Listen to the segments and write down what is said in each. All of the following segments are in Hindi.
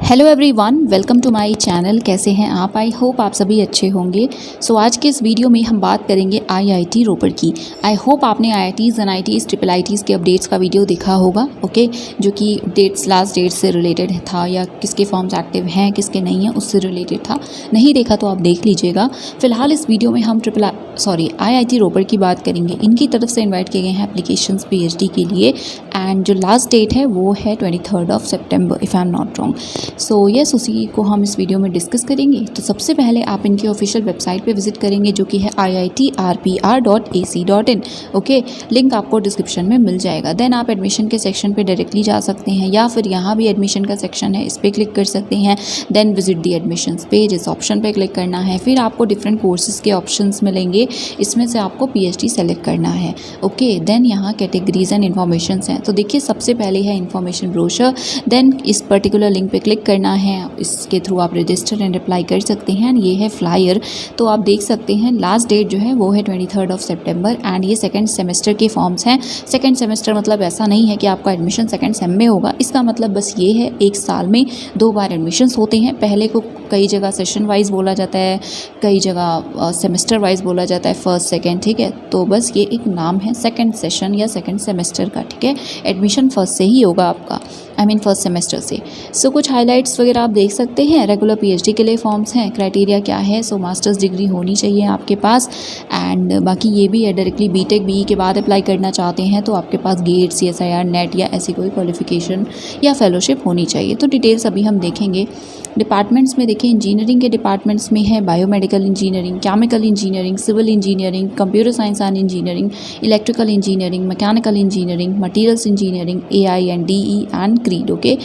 Hello everyone, welcome to my channel. कैसे हैं आप? आई होप आप सभी अच्छे होंगे। सो आज के इस वीडियो में हम बात करेंगे आईआईटी रोपड़ की। आई होप आपने आईआईटीज़ एनआईटीज़ ट्रिपल आईटीज़ के अपडेट्स का वीडियो देखा होगा, ओके, जो कि लास्ट डेट से रिलेटेड था या किसके फॉर्म्स एक्टिव हैं किसके नहीं हैं उससे रिलेटेड था। नहीं देखा तो आप देख लीजिएगा। फिलहाल इस वीडियो में हम आईआईटी रोपड़ की बात करेंगे। इनकी तरफ से इन्वाइट किए गए हैं एप्लीकेशंस पीएचडी के लिए एंड जो लास्ट डेट है वो है 23 सितंबर if I am not wrong. So yes, उसी को हम इस वीडियो में डिस्कस करेंगे। तो सबसे पहले आप इनकी ऑफिशियल वेबसाइट पे विजिट करेंगे जो कि है iitrpr.ac.in। ओके, लिंक आपको डिस्क्रिप्शन में मिल जाएगा। देन आप एडमिशन के सेक्शन पे डायरेक्टली जा सकते हैं या फिर यहाँ भी एडमिशन का सेक्शन है, इस पर क्लिक कर सकते हैं। Then visit the admissions page, इस ऑप्शन पे क्लिक करना है। फिर आपको डिफरेंट कोर्सेज के ऑप्शंस मिलेंगे, इसमें से आपको पीएचडी सेलेक्ट करना है। ओके, देन यहाँ कैटेगरीज एंड इन्फॉर्मेशन हैं। तो देखिए, सबसे पहले है इन्फॉर्मेशन ब्रोशर। देन इस पर्टिकुलर लिंक पे क्लिक करना है, इसके थ्रू आप रजिस्टर एंड अप्लाई कर सकते हैं। ये है फ्लायर। तो आप देख सकते हैं लास्ट डेट जो है वो है 23 सितंबर एंड ये सेकंड सेमेस्टर के फॉर्म्स हैं। सेकंड सेमेस्टर मतलब ऐसा नहीं है कि आपका एडमिशन सेकंड सेम में होगा, इसका मतलब बस ये है एक साल में 2 बार एडमिशन्स होते हैं। पहले को कई जगह सेशन वाइज बोला जाता है, कई जगह सेमेस्टर वाइज बोला जाता है, फर्स्ट सेकेंड, ठीक है। तो बस ये एक नाम है सेकेंड सेशन या सेकेंड सेमेस्टर का, ठीक है। एडमिशन फर्स्ट से ही होगा आपका, आई मीन फर्स्ट सेमेस्टर से। सो कुछ हाइलाइट्स वगैरह आप देख सकते हैं। रेगुलर पीएचडी के लिए फॉर्म्स हैं। क्राइटेरिया क्या है? सो मास्टर्स डिग्री होनी चाहिए आपके पास एंड बाकी ये भी है डायरेक्टली बीटेक बीई के बाद अप्लाई करना चाहते हैं तो आपके पास गेट, सीएसआईआर, नेट या ऐसी कोई क्वालिफिकेशन या फेलोशिप होनी चाहिए। तो डिटेल्स अभी हम देखेंगे। डिपार्टमेंट्स में देखिए, इंजीनियरिंग के डिपार्टमेंट्स में है biomedical engineering, chemical engineering, civil engineering, computer science and engineering, electrical engineering, mechanical engineering, materials engineering, AI and DE and creed. Okay,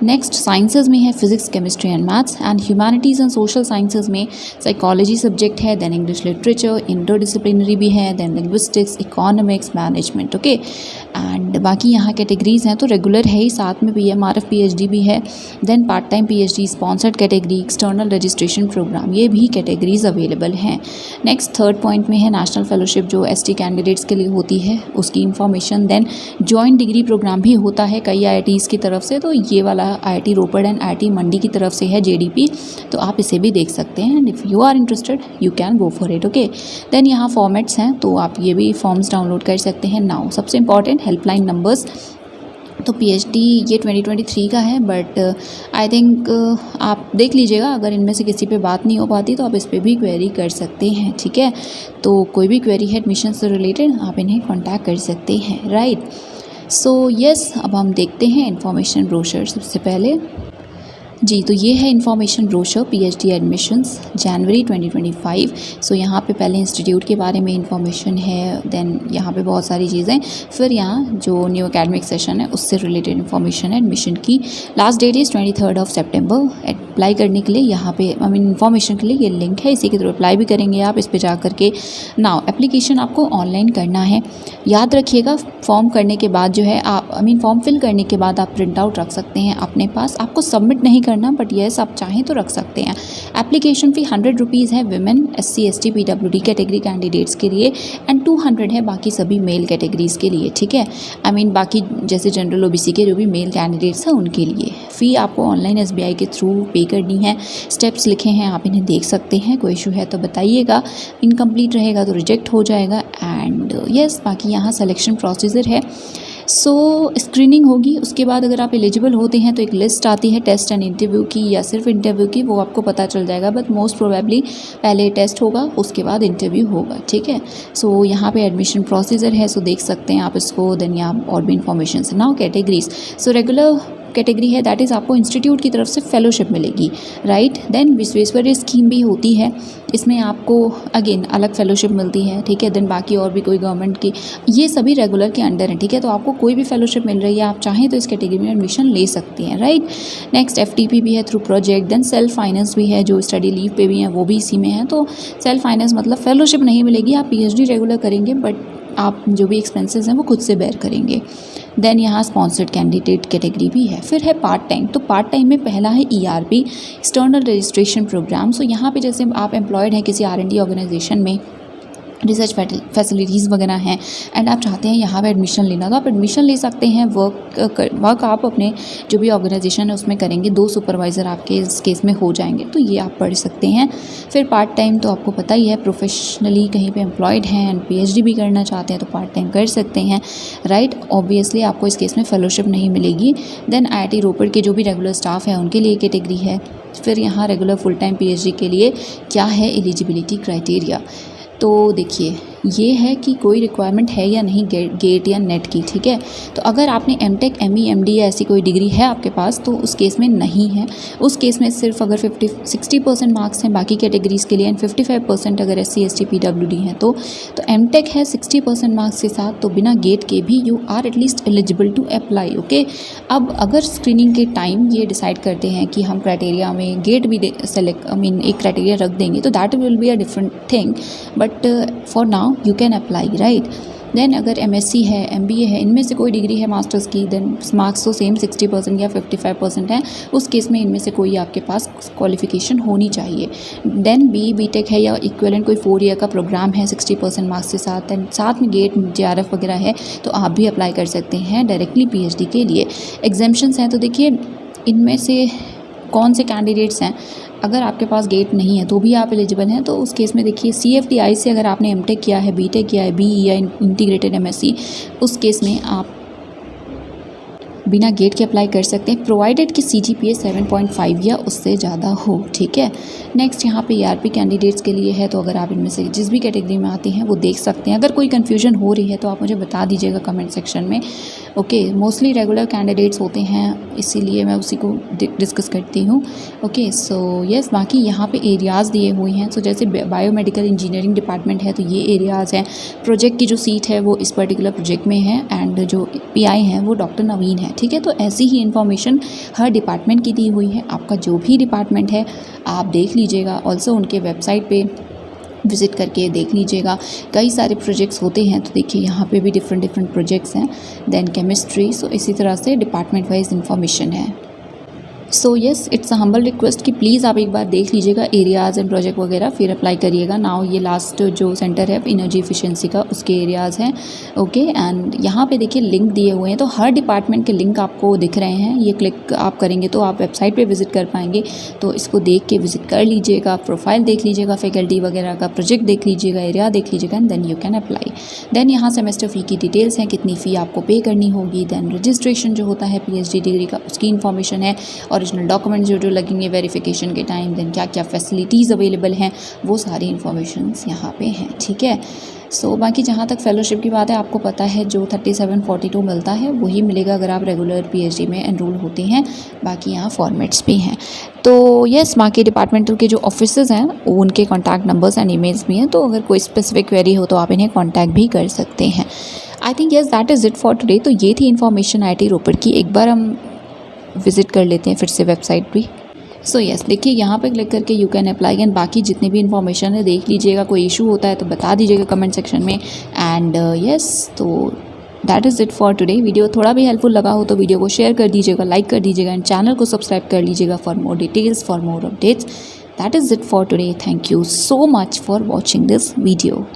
next sciences में है physics, chemistry and maths and humanities and social sciences में साइकोलॉजी सब्जेक्ट है। देन इंग्लिश लिटरेचर, इंटरडिसिप्लिनरी भी है। Then linguistics, economics, management. Okay, and बाकी यहाँ कैटेगरीज हैं तो रेगुलर है ही, साथ में पीएमआरएफ पीएचडी भी है। Then part time PhD, sponsored category, external registration program, ये भी कैटेगरीज अवेलेबल हैं। नेक्स्ट थर्ड पॉइंट में है नेशनल फेलोशिप जो एसटी कैंडिडेट्स के लिए होती है, उसकी information. Then joint degree program भी होता है कई आईआईटीज़ की तरफ से, तो ये वाला आईआईटी रोपड़ एंड आईआईटी मंडी की तरफ से है जेडीपी, तो आप इसे भी देख सकते हैं। And if you are interested you can go for it. Okay, then यहाँ फॉर्मेट्स हैं तो आप ये भी फॉर्म्स डाउनलोड कर सकते हैं। नाउ सबसे इंपॉर्टेंट हेल्पलाइन नंबर्स। तो पीएचडी ये 2023 का है बट आई थिंक आप देख लीजिएगा, अगर इनमें से किसी पे बात नहीं हो पाती तो आप इस पर भी क्वेरी कर सकते हैं, ठीक है। तो कोई भी क्वेरी है एडमिशन से रिलेटेड आप इन्हें कांटेक्ट कर सकते हैं, राइट। सो यस, अब हम देखते हैं इन्फॉर्मेशन ब्रोशर। सबसे पहले जी, तो ये है इन्फॉर्मेशन ब्रोशर पीएचडी एडमिशन्स जनवरी 2025। सो यहाँ पे पहले इंस्टीट्यूट के बारे में इंफॉर्मेशन है, देन यहाँ पे बहुत सारी चीज़ें, फिर यहाँ जो न्यू एकेडमिक सेशन है उससे रिलेटेड इन्फॉर्मेशन है। एडमिशन की last that is 23 September. Apply करने के लिए यहाँ पे आई मीन इन्फॉर्मेशन के लिए ये लिंक है, इसी के थ्रू अप्लाई भी करेंगे आप इस पर जा करके। नाउ एप्लीकेशन आपको ऑनलाइन करना है, याद रखिएगा। फॉर्म करने के बाद जो है आप फॉर्म फिल करने के बाद आप प्रिंट आउट रख सकते हैं अपने पास, आपको सबमिट नहीं करना, बट येस आप चाहें तो रख सकते हैं। एप्लीकेशन फ़ी 100 रुपीज़ है women, SC, ST, PWD category candidates के लिए एंड 200 है बाकी सभी मेल कैटेगरीज़ के लिए, ठीक है। बाकी जैसे जनरल ओबीसी के जो भी मेल कैंडिडेट्स हैं उनके लिए फ़ी आपको ऑनलाइन एसबीआई के थ्रू पे करनी है। स्टेप्स लिखे हैं, आप इन्हें देख सकते हैं। कोई इशू है तो बताइएगा, इनकम्प्लीट रहेगा तो रिजेक्ट हो जाएगा। एंड यस, बाकी यहाँ सिलेक्शन प्रोसीजर है। सो स्क्रीनिंग होगी, उसके बाद अगर आप एलिजिबल होते हैं तो एक लिस्ट आती है टेस्ट एंड इंटरव्यू की या सिर्फ इंटरव्यू की, वो आपको पता चल जाएगा, बट मोस्ट प्रोबेबली पहले टेस्ट होगा उसके बाद इंटरव्यू होगा, ठीक है। सो यहाँ पे एडमिशन प्रोसीजर है, सो देख सकते हैं आप इसको। देन यहाँ और भी इन्फॉर्मेशन है। Now categories, so regular category है, दैट इज़ आपको इंस्टीट्यूट की तरफ से फेलोशिप मिलेगी, राइट। देन विश्वेश्वरैया स्कीम भी होती है, इसमें आपको अगेन अलग फेलोशिप मिलती है, ठीक है। देन बाकी और भी कोई गवर्नमेंट की, ये सभी रेगुलर के अंडर हैं, ठीक है। तो आपको कोई भी फेलोशिप मिल रही है, आप चाहें तो इस कैटेगरी में एडमिशन ले सकते हैं, राइट। नेक्स्ट एफटीपी भी है through project. Then self finance भी है, जो स्टडी लीव पे भी हैं वो भी इसी में है। तो सेल्फ फाइनेंस मतलब फेलोशिप नहीं मिलेगी, आप पीएचडी रेगुलर करेंगे बट आप जो भी एक्सपेंसेस हैं वो खुद से बेयर करेंगे। देन यहाँ स्पॉन्सर्ड कैंडिडेट कैटेगरी भी है। फिर है पार्ट टाइम, तो पार्ट टाइम में पहला है ईआरपी, एक्सटर्नल रजिस्ट्रेशन प्रोग्राम। सो यहाँ पे जैसे आप एम्प्लॉयड हैं किसी आरएनडी ऑर्गेनाइजेशन में रिसर्च फैसिलिटीज़ वगैरह हैं एंड आप चाहते हैं यहाँ पे एडमिशन लेना, तो आप एडमिशन ले सकते हैं। वर्क आप अपने जो भी ऑर्गेनाइजेशन है उसमें करेंगे, 2 सुपरवाइज़र आपके इस केस में हो जाएंगे, तो ये आप पढ़ सकते हैं। फिर पार्ट टाइम तो आपको पता ही है, प्रोफेशनली कहीं पे एम्प्लॉयड हैं एंड PhD भी करना चाहते हैं तो पार्ट टाइम कर सकते हैं, राइट। ऑब्वियसली आपको इस केस में फेलोशिप नहीं मिलेगी। देन IIT रोपड़ के जो भी रेगुलर स्टाफ है उनके लिए कैटेगरी है। फिर यहाँ रेगुलर फुल टाइम PhD के लिए क्या है एलिजिबिलिटी क्राइटेरिया, तो देखिए ये है कि कोई रिक्वायरमेंट है या नहीं गेट या नेट की, ठीक है। तो अगर आपने MTech ME MD या ऐसी कोई डिग्री है आपके पास तो उस केस में नहीं है। उस केस में सिर्फ अगर 60% मार्क्स हैं बाकी कैटेगरीज़ के लिए एंड 55% अगर SC ST PWD हैं तो MTech है 60% मार्क्स के साथ, तो बिना गेट के भी you are at least eligible to apply, okay. अब अगर स्क्रीनिंग के टाइम ये डिसाइड करते हैं कि हम क्राइटेरिया में गेट भी एक क्राइटेरिया रख देंगे तो that will be a different thing, but for now you can apply, right। Then अगर MSc है MBA है इनमें से कोई डिग्री है मास्टर्स की, देन मार्क्स तो सेम 60% या 55% है, उस केस में इनमें से कोई आपके पास क्वालिफिकेशन होनी चाहिए। देन BTech है या इक्विवेलेंट कोई 4 ईयर का प्रोग्राम है 60% मार्क्स के साथ, देन साथ में गेट JRF वगैरह है तो आप भी अप्लाई कर सकते हैं डायरेक्टली PhD के लिए। एग्जाम्पशंस हैं तो देखिए इनमें से कौन से कैंडिडेट्स हैं, अगर आपके पास गेट नहीं है तो भी आप एलिजिबल हैं। तो उस केस में देखिए CFTI से अगर आपने MTech किया है, BTech किया है, BE या इंटीग्रेटेड MSc, उस केस में आप बिना गेट के अप्लाई कर सकते हैं, प्रोवाइडेड कि CGPA 7.5 या उससे ज़्यादा हो, ठीक है। नेक्स्ट यहाँ पे ERP कैंडिडेट्स के लिए है, तो अगर आप इनमें से जिस भी कैटेगरी में आते हैं वो देख सकते हैं। अगर कोई कन्फ्यूजन हो रही है तो आप मुझे बता दीजिएगा कमेंट सेक्शन में, ओके। मोस्टली रेगुलर कैंडिडेट्स होते हैं इसीलिए मैं उसी को डिस्कस करती हूँ, ओके। सो यस, बाकी यहाँ पे एरियाज़ दिए हुए हैं। सो जैसे बायोमेडिकल इंजीनियरिंग डिपार्टमेंट है तो ये एरियाज़ हैं। प्रोजेक्ट की जो सीट है वो इस पर्टिकुलर प्रोजेक्ट में है एंड जो PI हैं वो डॉक्टर नवीन है, ठीक है। तो ऐसी ही इन्फॉर्मेशन हर डिपार्टमेंट की दी हुई है। आपका जो भी डिपार्टमेंट है आप देख लीजिएगा, ऑल्सो उनके वेबसाइट पे विज़िट करके देख लीजिएगा। कई सारे प्रोजेक्ट्स होते हैं तो देखिए यहाँ पे भी डिफरेंट प्रोजेक्ट्स हैं। देन केमिस्ट्री, सो इसी तरह से डिपार्टमेंट वाइज इन्फॉर्मेशन है। So yes, it's a humble request कि प्लीज़ आप एक बार देख लीजिएगा एरियाज़ एंड प्रोजेक्ट वगैरह, फिर अप्लाई करिएगा। नाउ ये लास्ट जो सेंटर है एनर्जी एफिशिएंसी का उसके एरियाज़ हैं, ओके। एंड यहाँ पे देखिए लिंक दिए हुए हैं, तो हर डिपार्टमेंट के लिंक आपको दिख रहे हैं। ये क्लिक आप करेंगे तो आप वेबसाइट पे विज़िट कर पाएंगे, तो इसको देख के विज़िट कर लीजिएगा, प्रोफाइल देख लीजिएगा, फैकल्टी वगैरह का प्रोजेक्ट देख लीजिएगा, एरिया देख लीजिएगा and then you can apply. Then यहाँ सेमेस्टर फ़ी की डिटेल्स हैं, कितनी फ़ी आपको पे करनी होगी। देन रजिस्ट्रेशन जो होता है PhD डिग्री का उसकी इन्फॉर्मेशन है, ओरिजिनल डॉक्यूमेंट जो लगेंगे वेरिफिकेशन के टाइम, देन क्या क्या फैसिलिटीज़ अवेलेबल हैं वो सारी इन्फॉर्मेशंस यहाँ पे हैं, ठीक है। सो बाकी जहाँ तक फेलोशिप की बात है, आपको पता है जो 3742 मिलता है वही मिलेगा अगर आप रेगुलर PhD में एनरोल होते हैं। बाकी यहाँ फॉर्मेट्स भी हैं। तो यस, बाकी डिपार्टमेंटल के जो ऑफिसेज़ हैं उनके कॉन्टैक्ट नंबर्स एंड ईमेल्स भी हैं, तो अगर कोई स्पेसिफिक क्वेरी हो तो आप इन्हें कॉन्टैक्ट भी कर सकते हैं। I think yes that is it for today. तो ये थी इन्फॉर्मेशन IIT रोपड़ की। एक बार हम विज़िट कर लेते हैं फिर से वेबसाइट भी। सो यस, देखिए यहाँ पे क्लिक करके यू कैन अप्लाई एंड बाकी जितने भी इन्फॉर्मेशन है देख लीजिएगा। कोई इशू होता है तो बता दीजिएगा कमेंट सेक्शन में। एंड यस, तो that is it for today. Video थोड़ा भी हेल्पफुल लगा हो तो वीडियो को शेयर कर दीजिएगा, लाइक कर दीजिएगा एंड चैनल को सब्सक्राइब कर लीजिएगा for more details, for more updates. That is it for today. Thank you so much for watching this video.